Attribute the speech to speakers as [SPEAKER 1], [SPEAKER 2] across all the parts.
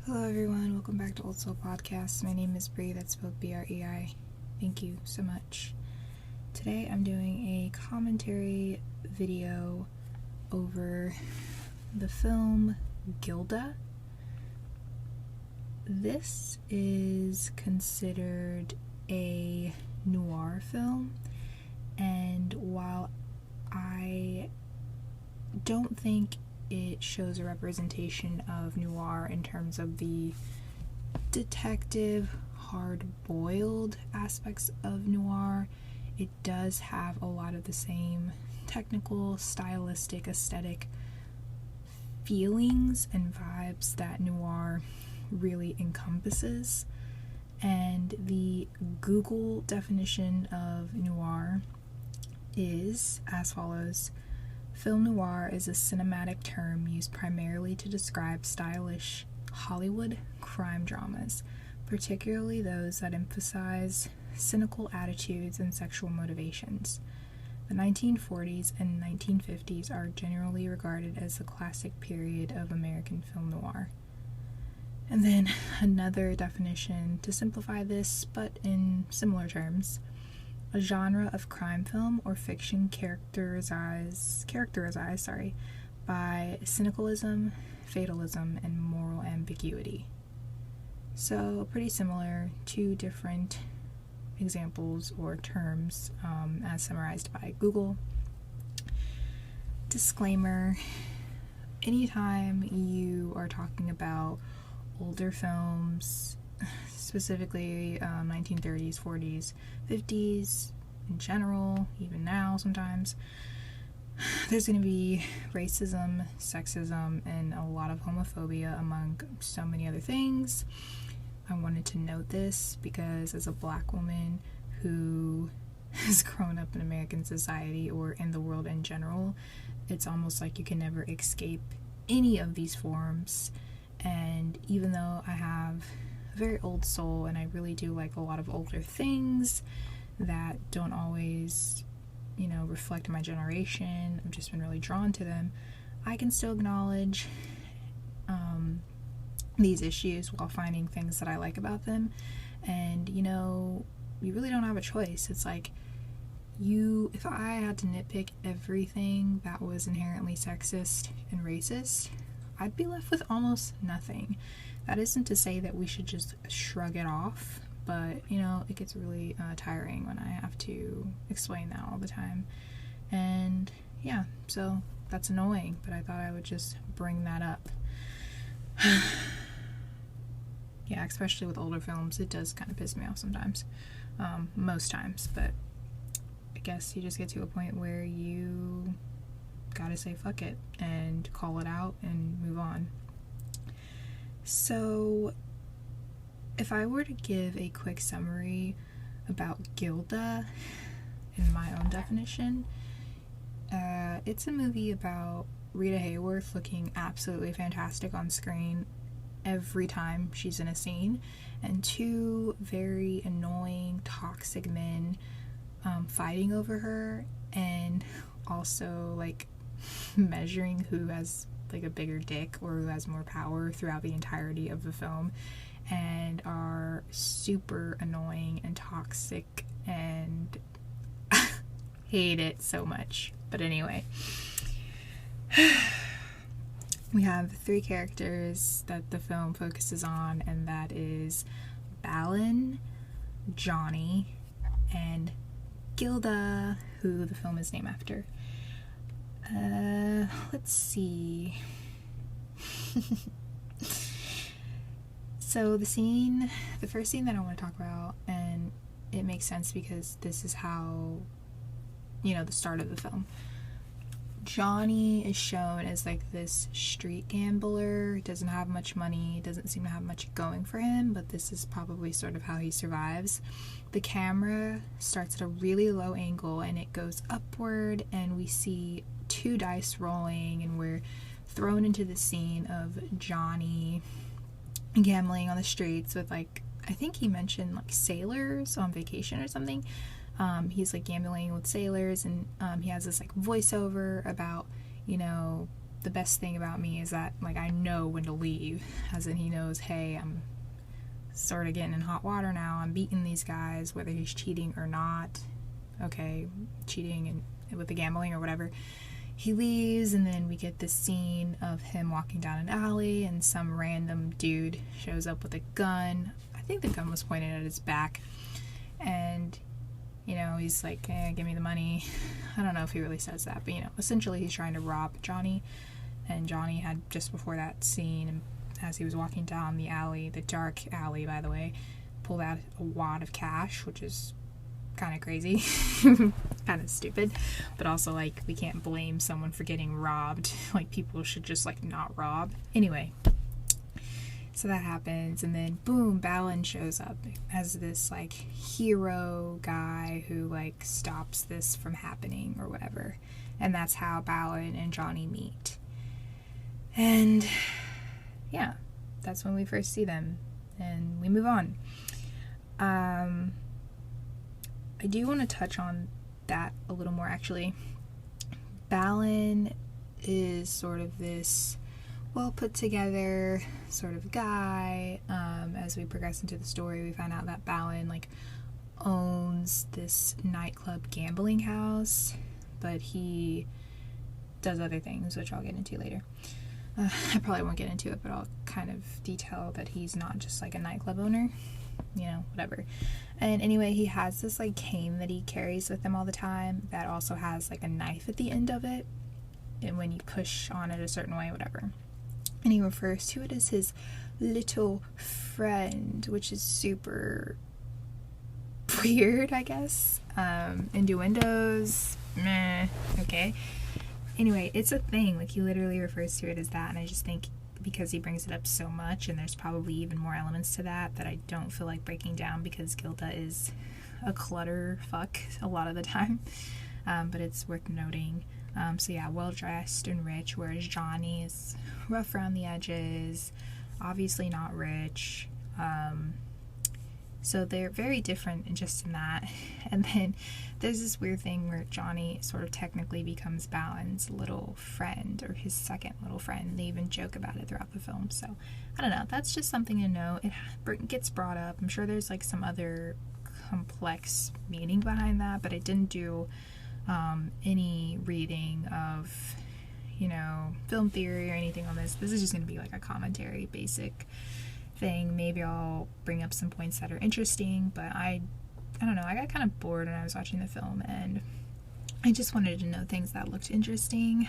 [SPEAKER 1] Hello everyone, welcome back to OldSoulPodcast. My name is Bree, that's spelled B-R-E-I. Thank you so much. Today I'm doing a commentary video over the film Gilda. This is considered a noir film, and while I don't think it shows a representation of noir in terms of the detective, hard-boiled aspects of noir, it does have a lot of the same technical, stylistic, aesthetic feelings and vibes that noir really encompasses. And the Google definition of noir is as follows: film noir is a cinematic term used primarily to describe stylish Hollywood crime dramas, particularly those that emphasize cynical attitudes and sexual motivations. The 1940s and 1950s are generally regarded as the classic period of American film noir. And then another definition to simplify this, but in similar terms: a genre of crime film or fiction characterized by cynicalism, fatalism, and moral ambiguity. So pretty similar, two different examples or terms as summarized by Google. Disclaimer: anytime you are talking about older films, specifically 1930s, 40s, 50s in general, even now sometimes, there's going to be racism, sexism, and a lot of homophobia among so many other things. I wanted to note this because as a black woman who has grown up in American society or in the world in general, it's almost like you can never escape any of these forms. And even though I have a very old soul and I really do like a lot of older things that don't always, reflect my generation, I've just been really drawn to them, I can still acknowledge these issues while finding things that I like about them. And you really don't have a choice. It's like, if I had to nitpick everything that was inherently sexist and racist, I'd be left with almost nothing. That isn't to say that we should just shrug it off, but it gets really tiring when I have to explain that all the time. And yeah, so that's annoying, but I thought I would just bring that up. Yeah, especially with older films, it does kind of piss me off sometimes. Most times, but I guess you just get to a point where you gotta say fuck it and call it out and move on. So if I were to give a quick summary about Gilda in my own definition, it's a movie about Rita Hayworth looking absolutely fantastic on screen every time she's in a scene, and two very annoying, toxic men fighting over her, and also measuring who has a bigger dick or who has more power throughout the entirety of the film, and are super annoying and toxic, and hate it so much. But anyway, we have three characters that the film focuses on, and that is Balin, Johnny, and Gilda, who the film is named after. Let's see. So the first scene that I want to talk about, and it makes sense because this is how, the start of the film. Johnny is shown as this street gambler, doesn't have much money, doesn't seem to have much going for him, but this is probably sort of how he survives. The camera starts at a really low angle and it goes upward, and we see two dice rolling, and we're thrown into the scene of Johnny gambling on the streets with I think he mentioned sailors on vacation or something. He's gambling with sailors, and he has this voiceover about the best thing about me is that, like, I know when to leave, as in he knows, hey, I'm sort of getting in hot water now, I'm beating these guys, whether he's cheating or not, okay, cheating and with the gambling or whatever. He leaves, and then we get this scene of him walking down an alley, and some random dude shows up with a gun. I think the gun was pointed at his back, and, you know, he's like, give me the money. I don't know if he really says that, but, you know, essentially he's trying to rob Johnny, and Johnny had, just before that scene, as he was walking down the alley, the dark alley, by the way, pulled out a wad of cash, which is kind of crazy, kind of stupid, but also, like, we can't blame someone for getting robbed. Like, people should just, like, not rob. Anyway, so that happens, and then boom, Balin shows up as this, like, hero guy who, like, stops this from happening or whatever, and that's how Balin and Johnny meet. And yeah, that's when we first see them, and we move on. I do want to touch on that a little more, actually. Balin is sort of this well put together sort of guy. As we progress into the story, we find out that Balin, like, owns this nightclub gambling house, but he does other things, which I'll get into later. I probably won't get into it, but I'll kind of detail that he's not just, like, a nightclub owner, you know, whatever. And anyway, he has this, like, cane that he carries with him all the time that also has, like, a knife at the end of it, and when you push on it a certain way, whatever. And he refers to it as his little friend, which is super weird, I guess. Innuendos, meh, okay. Anyway, it's a thing, like, he literally refers to it as that, and I just think because he brings it up so much, and there's probably even more elements to that I don't feel like breaking down, because Gilda is a clutter fuck a lot of the time, but it's worth noting. So yeah, well-dressed and rich, whereas Johnny is rough around the edges, obviously not rich, so they're very different just in that. And then there's this weird thing where Johnny sort of technically becomes Balin's little friend, or his second little friend. They even joke about it throughout the film. So I don't know, that's just something to know. It gets brought up. I'm sure there's, like, some other complex meaning behind that, but I didn't do any reading of, you know, film theory or anything on this. This is just going to be like a commentary basic thing. Maybe I'll bring up some points that are interesting, but I don't know, I got kind of bored when I was watching the film, and I just wanted to know things that looked interesting.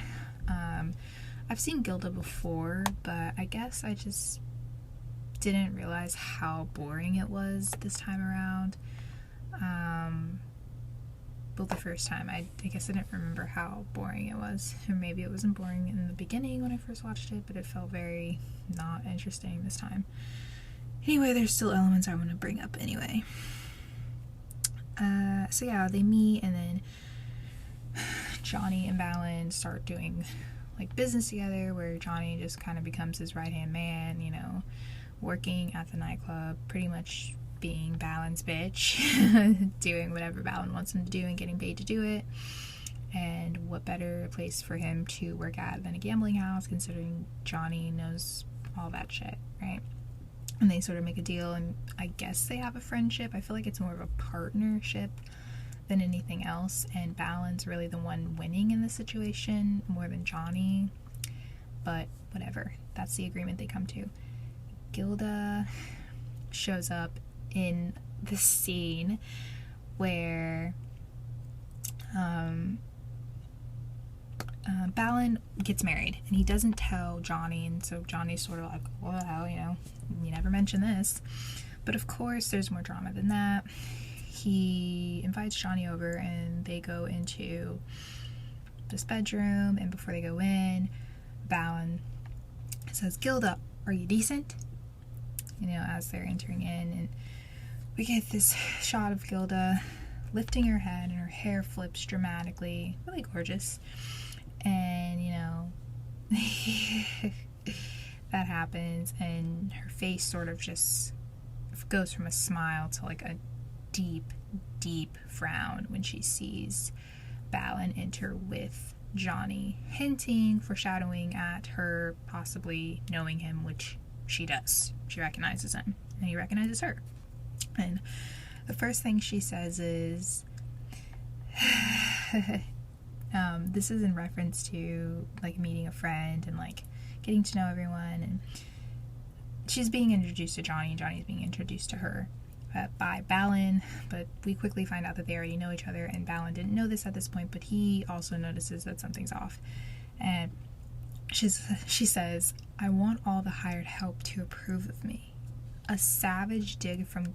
[SPEAKER 1] I've seen Gilda before, but I guess I just didn't realize how boring it was this time around. Well, the first time, I guess I didn't remember how boring it was, or maybe it wasn't boring in the beginning when I first watched it, but it felt very not interesting this time. Anyway, there's still elements I want to bring up anyway. So yeah, they meet, and then Johnny and Balin start doing, like, business together, where Johnny just kind of becomes his right-hand man, you know, working at the nightclub, pretty much being Balin's bitch, doing whatever Balin wants him to do and getting paid to do it. And what better place for him to work at than a gambling house, considering Johnny knows all that shit, right? And they sort of make a deal, and I guess they have a friendship. I feel like it's more of a partnership than anything else, and Balin's really the one winning in this situation more than Johnny, but whatever, that's the agreement they come to. Gilda shows up in the scene where Balin gets married, and he doesn't tell Johnny, and so Johnny's sort of like, well, you know, you never mention this. But of course there's more drama than that. He invites Johnny over, and they go into this bedroom, and before they go in, Balin says, Gilda, are you decent? You know, as they're entering in, and we get this shot of Gilda lifting her head, and her hair flips dramatically, really gorgeous. And, you know, that happens, and her face sort of just goes from a smile to, like, a deep, deep frown when she sees Balin enter with Johnny, hinting, foreshadowing at her possibly knowing him, which she does. She recognizes him, and he recognizes her. And the first thing she says is, this is in reference to, like, meeting a friend and, like, getting to know everyone, and she's being introduced to Johnny, and Johnny's being introduced to her by Balin, but we quickly find out that they already know each other, and Balin didn't know this at this point, but he also notices that something's off. And she says, "I want all the hired help to approve of me." A savage dig from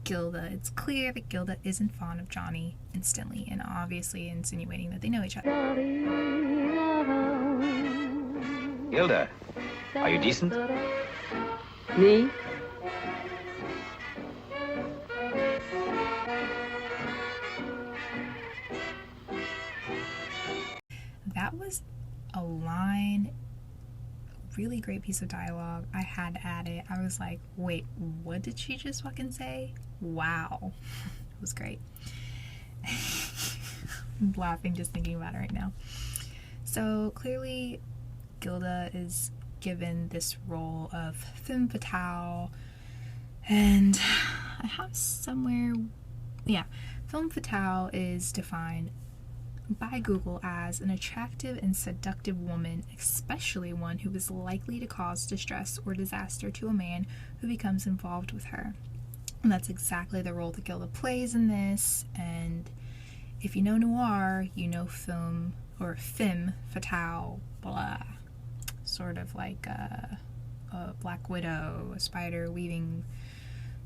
[SPEAKER 1] Gilda. It's clear that Gilda isn't fond of Johnny instantly, and obviously insinuating that they know each other.
[SPEAKER 2] Gilda, are you decent?
[SPEAKER 3] Me?
[SPEAKER 1] That was a line, really great piece of dialogue. I had to add it. I was like, wait, what did she just fucking say? Wow. It was great. I'm laughing just thinking about it right now. So clearly Gilda is given this role of femme fatale, and I have somewhere, femme fatale is defined by Google as an attractive and seductive woman, especially one who is likely to cause distress or disaster to a man who becomes involved with her. And that's exactly the role that Gilda plays in this. And if you know noir, you know femme fatale, blah. Sort of like a Black Widow, a spider weaving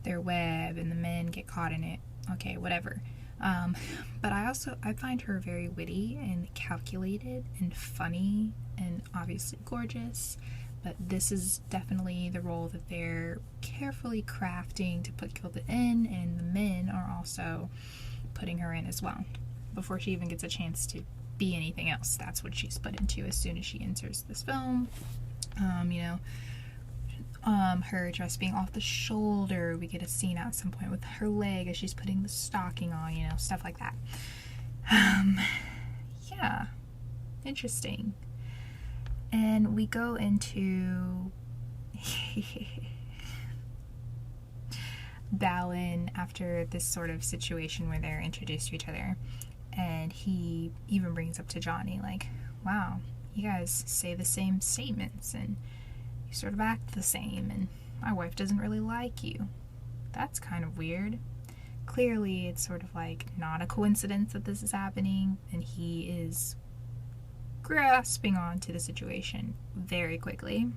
[SPEAKER 1] their web and the men get caught in it. Okay, whatever. But I find her very witty and calculated and funny and obviously gorgeous. But this is definitely the role that they're carefully crafting to put Gilda in, and the men are also putting her in as well. Before she even gets a chance to be anything else, that's what she's put into as soon as she enters this film. Her dress being off the shoulder, we get a scene at some point with her leg as she's putting the stocking on, stuff like that. Yeah, interesting. And we go into Balin after this sort of situation where they're introduced to each other, and he even brings up to Johnny, like, wow, you guys say the same statements and you sort of act the same, and my wife doesn't really like you. That's kind of weird. Clearly it's sort of like not a coincidence that this is happening, and he is grasping onto the situation very quickly.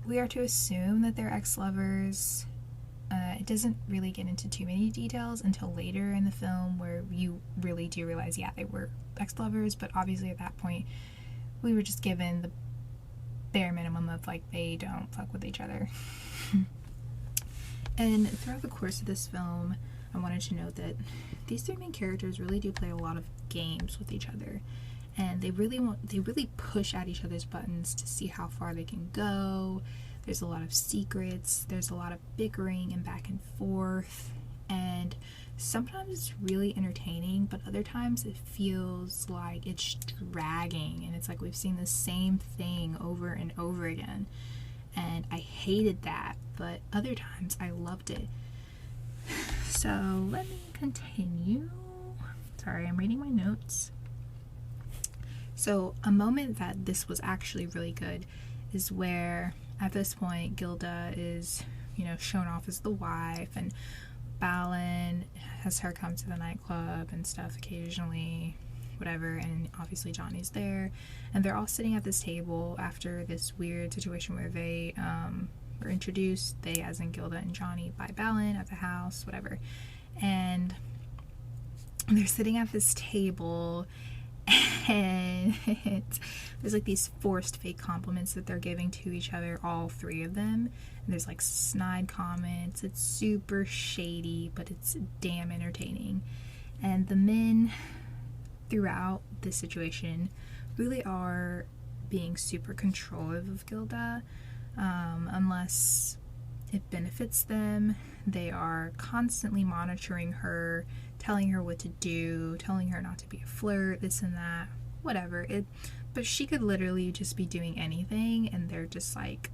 [SPEAKER 1] We are to assume that they're ex-lovers. It doesn't really get into too many details until later in the film, where you really do realize, yeah, they were ex-lovers, but obviously at that point we were just given the bare minimum of, like, they don't fuck with each other. And throughout the course of this film, I wanted to note that these three main characters really do play a lot of games with each other, and they really push at each other's buttons to see how far they can go. There's a lot of secrets, there's a lot of bickering and back and forth, and sometimes it's really entertaining, but other times it feels like it's dragging, and it's like we've seen the same thing over and over again, and I hated that, but other times I loved it. So let me continue. Sorry, I'm reading my notes. So a moment that this was actually really good is where, at this point, Gilda is, shown off as the wife, and Balin has her come to the nightclub and stuff occasionally, whatever, and obviously Johnny's there, and they're all sitting at this table after this weird situation where they were introduced, they as in Gilda and Johnny, by Balin at the house, whatever, and they're sitting at this table, and there's like these forced fake compliments that they're giving to each other, all three of them, and there's like snide comments. It's super shady, but it's damn entertaining, and the men throughout this situation really are being super controlling of Gilda, unless it benefits them. They are constantly monitoring her telling her what to do, telling her not to be a flirt, this and that, whatever. But she could literally just be doing anything, and they're just like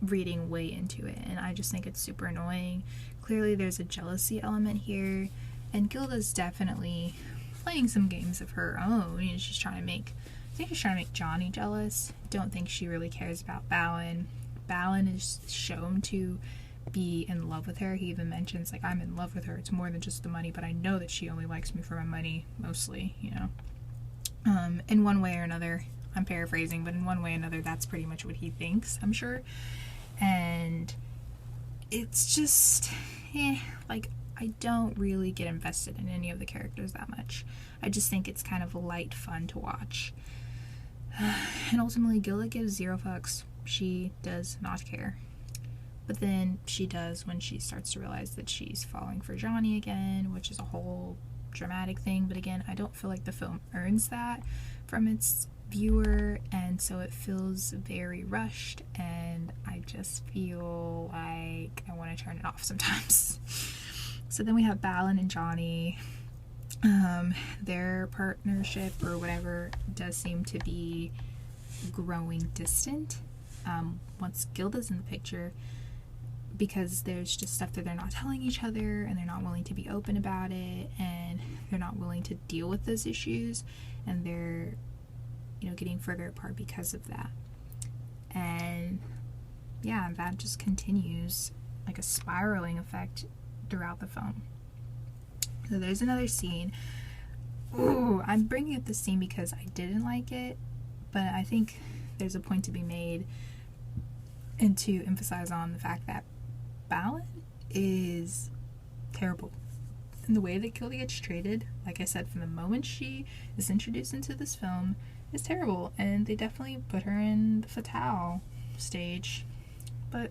[SPEAKER 1] reading way into it, and I just think it's super annoying. Clearly there's a jealousy element here, and Gilda's definitely playing some games of her own. I think she's trying to make Johnny jealous. Don't think she really cares about Balin. Balin is shown to be in love with her. He even mentions, like, I'm in love with her. It's more than just the money, but I know that she only likes me for my money, mostly, you know. In one way or another, I'm paraphrasing, but in one way or another, that's pretty much what he thinks, I'm sure. And it's just, like, I don't really get invested in any of the characters that much. I just think it's kind of light fun to watch. And ultimately, Gilda gives 0 fucks. She does not care. But then she does when she starts to realize that she's falling for Johnny again, which is a whole dramatic thing. But again, I don't feel like the film earns that from its viewer, and so it feels very rushed, and I just feel like I want to turn it off sometimes. So then we have Balin and Johnny. Their partnership or whatever does seem to be growing distant once Gilda's in the picture, because there's just stuff that they're not telling each other, and they're not willing to be open about it, and they're not willing to deal with those issues, and they're, you know, getting further apart because of that. And yeah, that just continues like a spiraling effect throughout the film. So there's another scene. Ooh, I'm bringing up this scene because I didn't like it, but I think there's a point to be made and to emphasize on the fact that Balin is terrible. And the way that Gilda gets treated, like I said, from the moment she is introduced into this film, is terrible. And they definitely put her in the fatale stage. But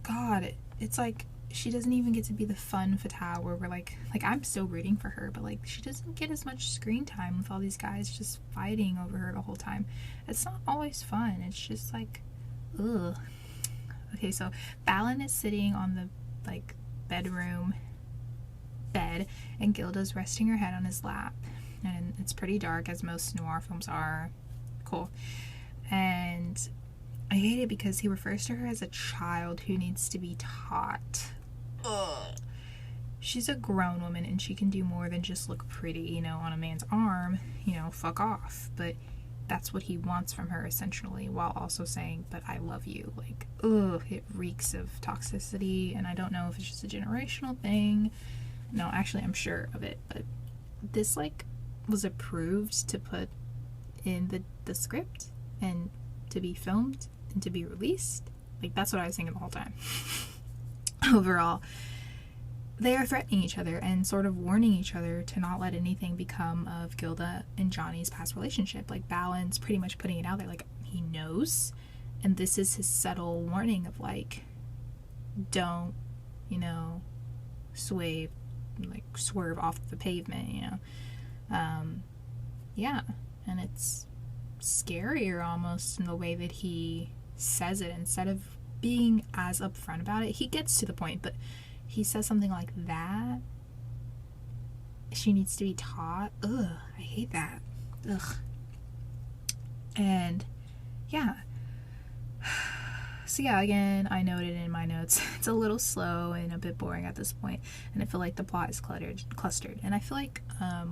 [SPEAKER 1] God, it's like she doesn't even get to be the fun fatale where we're like I'm still rooting for her, but like she doesn't get as much screen time with all these guys just fighting over her the whole time. It's not always fun. It's just like, ugh. Okay, so Balin is sitting on the like bedroom bed, and Gilda's resting her head on his lap, and it's pretty dark, as most noir films are. Cool. And I hate it because he refers to her as a child who needs to be taught. Ugh. She's a grown woman, and she can do more than just look pretty, you know, on a man's arm, you know, fuck off. But that's what he wants from her, essentially, while also saying, but I love you. Like, ugh, it reeks of toxicity, and I don't know if it's just a generational thing. No, actually, I'm sure of it, but this, like, was approved to put in the script, and to be filmed, and to be released. Like, that's what I was thinking the whole time. Overall, they are threatening each other and sort of warning each other to not let anything become of Gilda and Johnny's past relationship. Like, Balin's pretty much putting it out there, like, he knows, and this is his subtle warning of, like, don't, you know, swerve off the pavement, you know. Yeah, and it's scarier almost in the way that he says it. Instead of being as upfront about it, he gets to the point, but he says something like that. She needs to be taught. Ugh, I hate that. Ugh. And yeah. So yeah, again, I noted in my notes, it's a little slow and a bit boring at this point, and I feel like the plot is clustered. And I feel like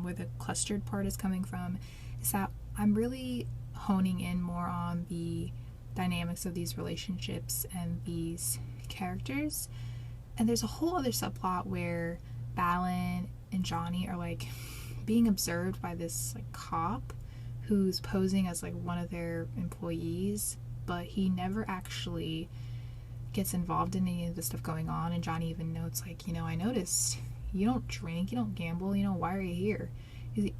[SPEAKER 1] where the clustered part is coming from is that I'm really honing in more on the dynamics of these relationships and these characters. And there's a whole other subplot where Balin and Johnny are like being observed by this like cop who's posing as like one of their employees, but he never actually gets involved in any of the stuff going on. And Johnny even notes, like, you know, I noticed you don't drink, you don't gamble, you know, why are you here?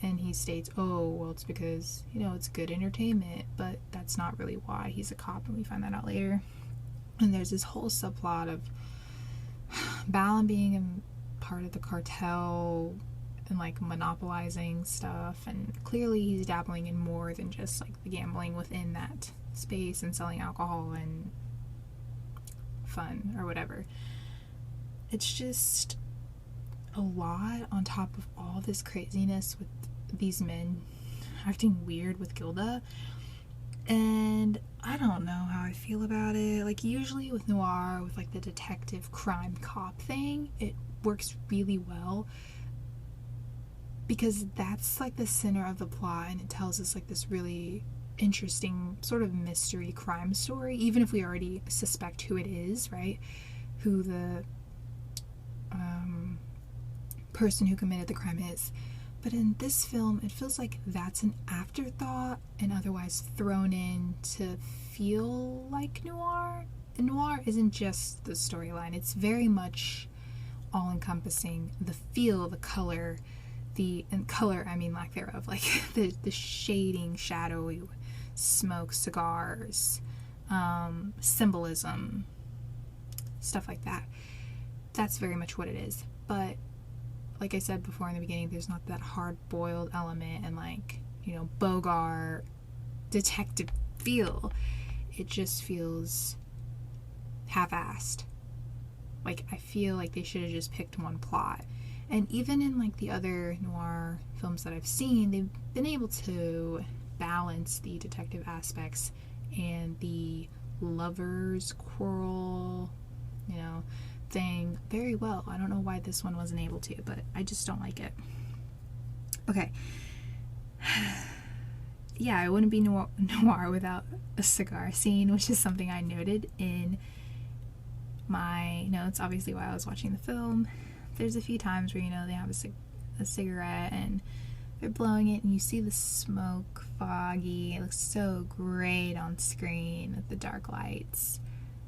[SPEAKER 1] And he states, oh, well, it's because, you know, it's good entertainment, but that's not really why. He's a cop, and we find that out later. And there's this whole subplot of Balin being a part of the cartel and like monopolizing stuff, and clearly he's dabbling in more than just like the gambling within that space and selling alcohol and fun or whatever. It's just, a lot on top of all this craziness with these men acting weird with Gilda. And I don't know how I feel about it. Like, usually with noir, with like the detective crime cop thing, it works really well because that's like the center of the plot, and it tells us like this really interesting sort of mystery crime story, even if we already suspect who it is, right? Who the person who committed the crime is. But in this film, it feels like that's an afterthought and otherwise thrown in to feel like noir. And noir isn't just the storyline, it's very much all-encompassing. The feel, the color, and color, I mean lack thereof, like the shading, shadowy, smoke, cigars, symbolism, stuff like that. That's very much what it is. But like I said before in the beginning, there's not that hard-boiled element and like, you know, Bogart detective feel. It just feels half-assed. Like, I feel like they should have just picked one plot. And even in like the other noir films that I've seen, they've been able to balance the detective aspects and the lovers quarrel, you know, thing very well. I don't know why this one wasn't able to, but I just don't like it. Okay. Yeah, it wouldn't be noir without a cigar scene, which is something I noted in my notes, obviously, while I was watching the film. There's a few times where, you know, they have a cigarette and they're blowing it and you see the smoke foggy. It looks so great on screen with the dark lights.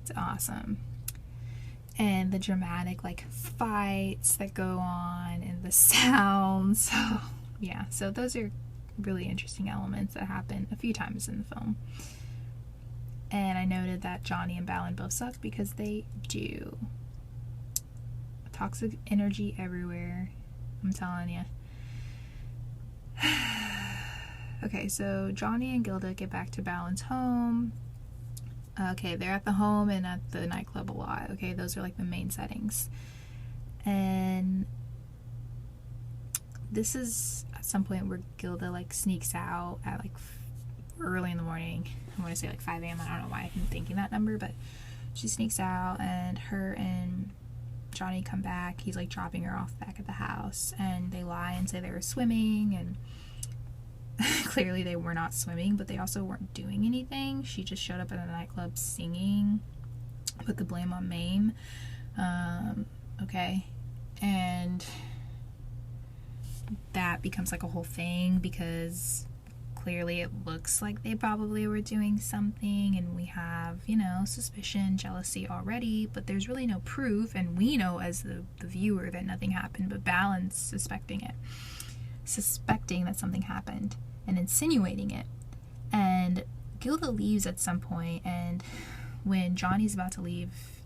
[SPEAKER 1] It's awesome. And the dramatic like fights that go on and the sounds. Yeah, so those are really interesting elements that happen a few times in the film. And I noted that Johnny and Balin both suck because they do. Toxic energy everywhere, I'm telling you. Okay, so Johnny and Gilda get back to Balin's home. Okay, they're at the home and at the nightclub a lot. Okay, those are like the main settings. And this is at some point where Gilda like sneaks out at like early in the morning. I want to say like 5 a.m. I don't know why I'm thinking that number, but she sneaks out and her and Johnny come back. He's like dropping her off back at the house, and they lie and say they were swimming, and clearly they were not swimming, but they also weren't doing anything. She just showed up at a nightclub singing, put the blame on Mame. Okay, and that becomes like a whole thing because clearly it looks like they probably were doing something, and we have, you know, suspicion, jealousy already, but there's really no proof, and we know as the viewer that nothing happened, but Balin's suspecting that something happened and insinuating it. And Gilda leaves at some point, and when Johnny's about to leave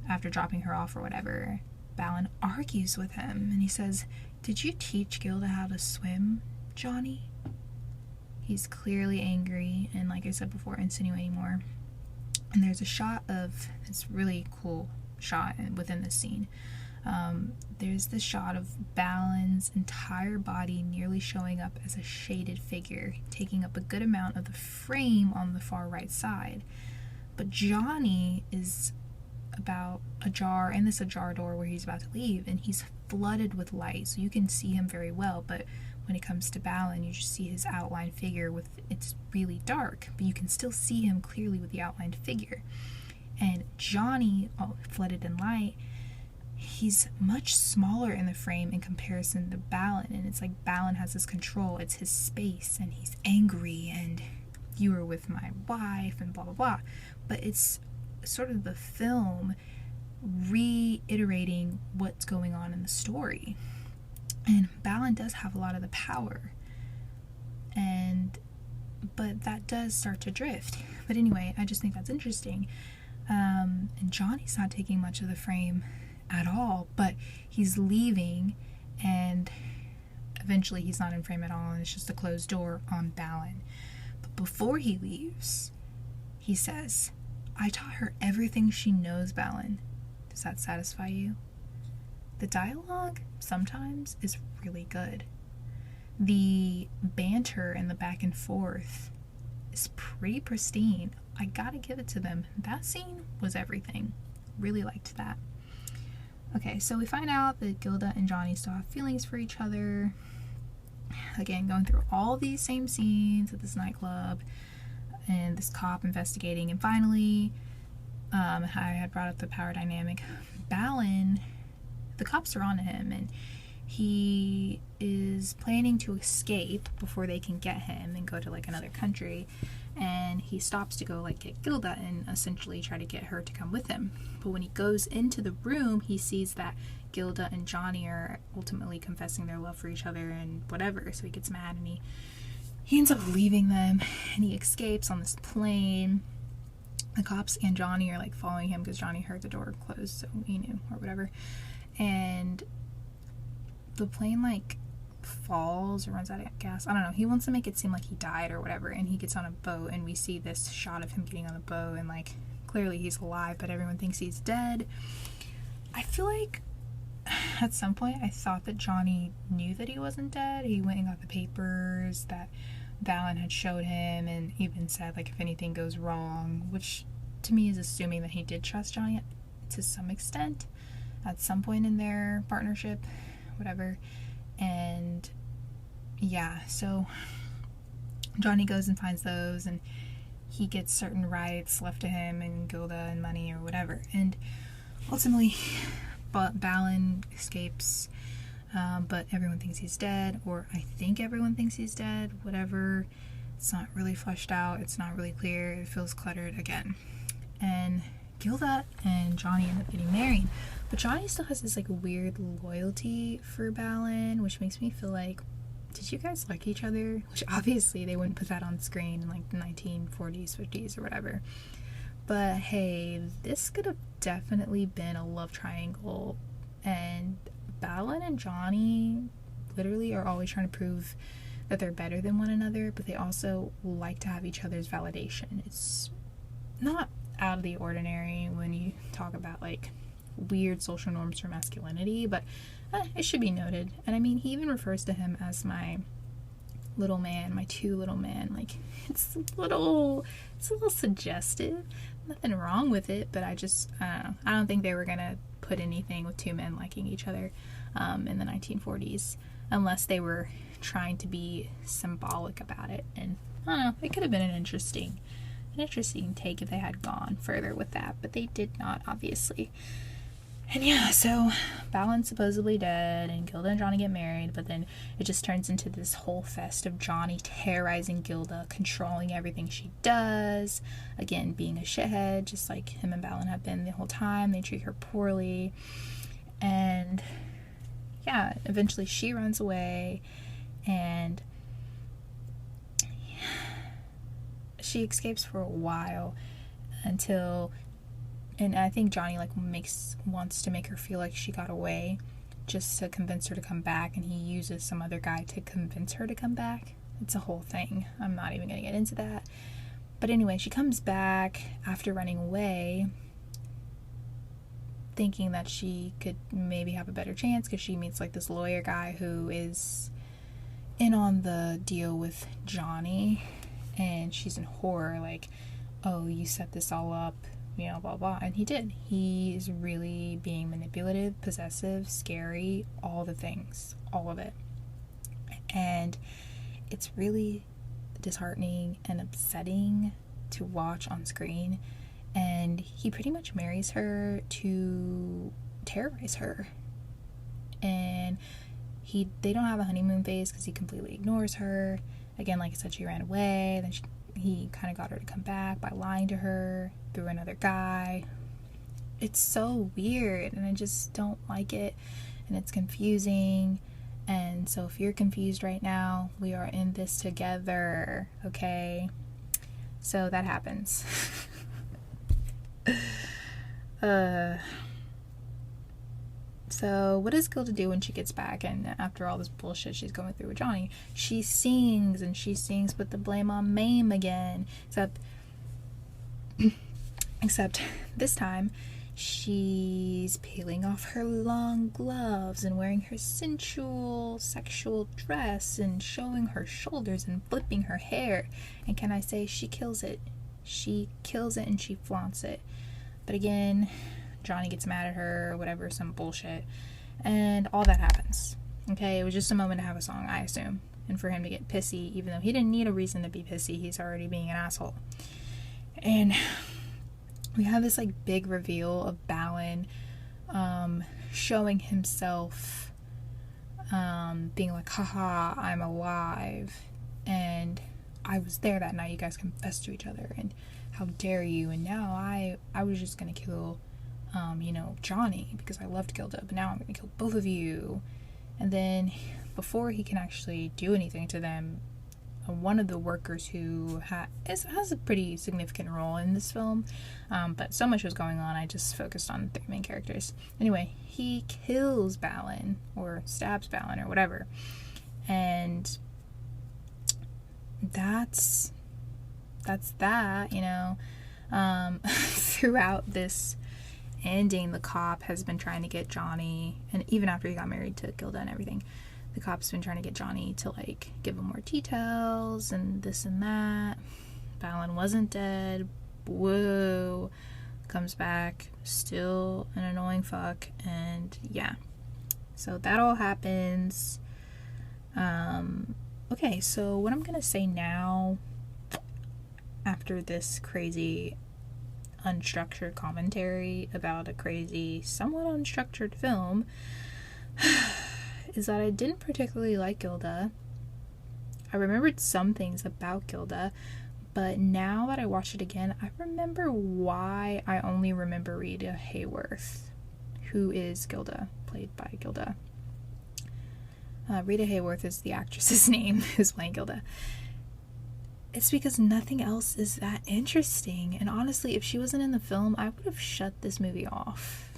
[SPEAKER 1] after dropping her off or whatever, Balin argues with him and he says, "Did you teach Gilda how to swim, Johnny?" He's clearly angry and, like I said before, insinuating more. And there's a shot of this really cool shot within this scene. There's this shot of Balin's entire body nearly showing up as a shaded figure, taking up a good amount of the frame on the far right side. But Johnny is about in this ajar door where he's about to leave, and he's flooded with light, so you can see him very well, but when it comes to Balin, you just see his outlined figure it's really dark, but you can still see him clearly with the outlined figure. And Johnny, flooded in light, he's much smaller in the frame in comparison to Balin, and it's like Balin has this control, it's his space, and he's angry, and you were with my wife, and blah blah blah. But it's sort of the film reiterating what's going on in the story. And Balin does have a lot of the power, but that does start to drift. But anyway, I just think that's interesting. And Johnny's not taking much of the frame at all, but he's leaving, and eventually he's not in frame at all, and it's just a closed door on Balin. But before he leaves, he says, "I taught her everything she knows, Balin. Does that satisfy you?" The dialogue sometimes is really good. The banter and the back and forth is pretty pristine. I gotta give it to them. That scene was everything. Really liked that. Okay, so we find out that Gilda and Johnny still have feelings for each other. Again, going through all these same scenes at this nightclub and this cop investigating. And finally, I had brought up the power dynamic. Balin, the cops are on to him, and he is planning to escape before they can get him and go to like another country. And he stops to go like get Gilda and essentially try to get her to come with him. But when he goes into the room, he sees that Gilda and Johnny are ultimately confessing their love for each other and whatever. So he gets mad and he ends up leaving them, and he escapes on this plane. The cops and Johnny are like following him because Johnny heard the door close, so he knew or whatever. And the plane like falls or runs out of gas. I don't know. He wants to make it seem like he died or whatever, and he gets on a boat, and we see this shot of him getting on the boat, and like clearly he's alive, but everyone thinks he's dead. I feel like at some point I thought that Johnny knew that he wasn't dead. He went and got the papers that Balin had showed him, and even said like if anything goes wrong, which to me is assuming that he did trust Johnny to some extent at some point in their partnership, whatever. And yeah, so Johnny goes and finds those, and he gets certain rights left to him and Gilda and money or whatever. And ultimately, Balin escapes, but everyone thinks he's dead, or I think everyone thinks he's dead, whatever. It's not really fleshed out. It's not really clear. It feels cluttered again. And Gilda and Johnny end up getting married. But Johnny still has this like weird loyalty for Balin, which makes me feel like, did you guys like each other? Which obviously they wouldn't put that on screen in like the 1940s, 50s, or whatever. But hey, this could have definitely been a love triangle. And Balin and Johnny literally are always trying to prove that they're better than one another, but they also like to have each other's validation. It's not out of the ordinary when you talk about like weird social norms for masculinity, but it should be noted. And I mean, he even refers to him as my little man, my two little man. Like, it's a little suggestive. Nothing wrong with it, but I don't know. I don't think they were gonna put anything with two men liking each other in the 1940s, unless they were trying to be symbolic about it. And I don't know, it could have been an interesting take if they had gone further with that, but they did not, obviously. And yeah, so Balin's supposedly dead, and Gilda and Johnny get married, but then it just turns into this whole fest of Johnny terrorizing Gilda, controlling everything she does, again, being a shithead, just like him and Balin have been the whole time. They treat her poorly, and yeah, eventually she runs away, and she escapes for a while until, and I think Johnny like wants to make her feel like she got away just to convince her to come back, and he uses some other guy to convince her to come back. It's a whole thing. I'm not even gonna get into that. But anyway, she comes back after running away, thinking that she could maybe have a better chance because she meets like this lawyer guy who is in on the deal with Johnny, and she's in horror, like, oh, you set this all up, you know, blah blah. And he did. He's really being manipulative, possessive, scary, all the things, all of it. And it's really disheartening and upsetting to watch on screen. And he pretty much marries her to terrorize her. And they don't have a honeymoon phase because he completely ignores her. Again, like I said, she ran away. Then he kind of got her to come back by lying to her through another guy. It's so weird, and I just don't like it, and it's confusing. And so if you're confused right now, we are in this together, okay? So that happens. So what does Gilda do when she gets back, and after all this bullshit she's going through with Johnny? She sings, and she sings Put the Blame on Mame again, except this time She's peeling off her long gloves and wearing her sensual sexual dress and showing her shoulders and flipping her hair. And can I say, she kills it. She kills it and she flaunts it. But again, Johnny gets mad at her or whatever, some bullshit. And all that happens. Okay, it was just a moment to have a song, I assume. And for him to get pissy, even though he didn't need a reason to be pissy, he's already being an asshole. And we have this like big reveal of Balin showing himself, being like, haha, I'm alive, and I was there that night, you guys confessed to each other, and how dare you, and now I was just gonna kill Johnny because I loved Gilda, but now I'm gonna kill both of you. And then before he can actually do anything to them, one of the workers who has a pretty significant role in this film, but so much was going on, I just focused on the main characters. Anyway, he kills Balin, or stabs Balin, or whatever, and that's that, throughout this ending, the cop has been trying to get Johnny, and even after he got married to Gilda and everything, the cop's been trying to get Johnny to, like, give him more details and this and that. Balin wasn't dead. Whoa. Comes back. Still an annoying fuck. And, yeah. So that all happens. Okay, so what I'm gonna say now, after this crazy unstructured commentary about a crazy, somewhat unstructured film, is that I didn't particularly like Gilda. I remembered some things about Gilda, but now that I watched it again, I remember why I only remember Rita Hayworth, who is Gilda, played by Gilda. Rita Hayworth is the actress's name who's playing Gilda. It's because nothing else is that interesting, and honestly, if she wasn't in the film, I would have shut this movie off.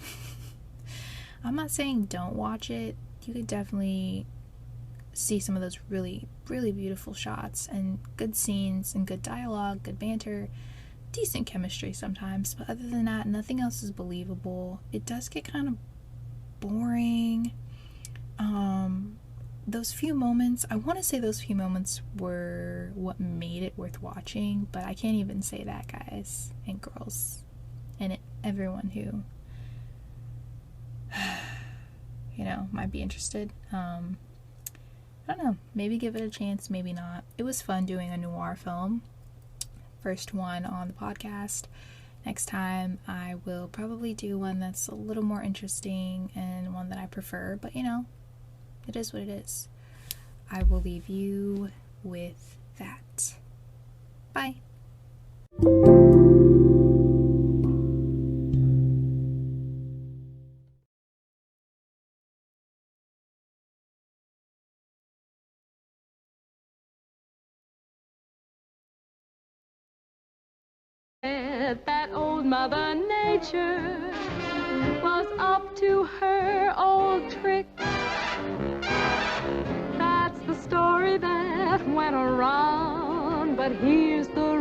[SPEAKER 1] I'm not saying don't watch it. You could definitely see some of those really, really beautiful shots and good scenes and good dialogue, good banter, decent chemistry sometimes, but other than that, nothing else is believable. It does get kind of boring. Those few moments, I want to say those few moments were what made it worth watching, but I can't even say that, guys and girls and everyone who might be interested. I don't know, maybe give it a chance, maybe not. It was fun doing a noir film, first one on the podcast. Next time I will probably do one that's a little more interesting and one that I prefer, but it is what it is. I will leave you with that. Bye.
[SPEAKER 3] That old Mother Nature was up to her old trick. That's the story that went around, but here's the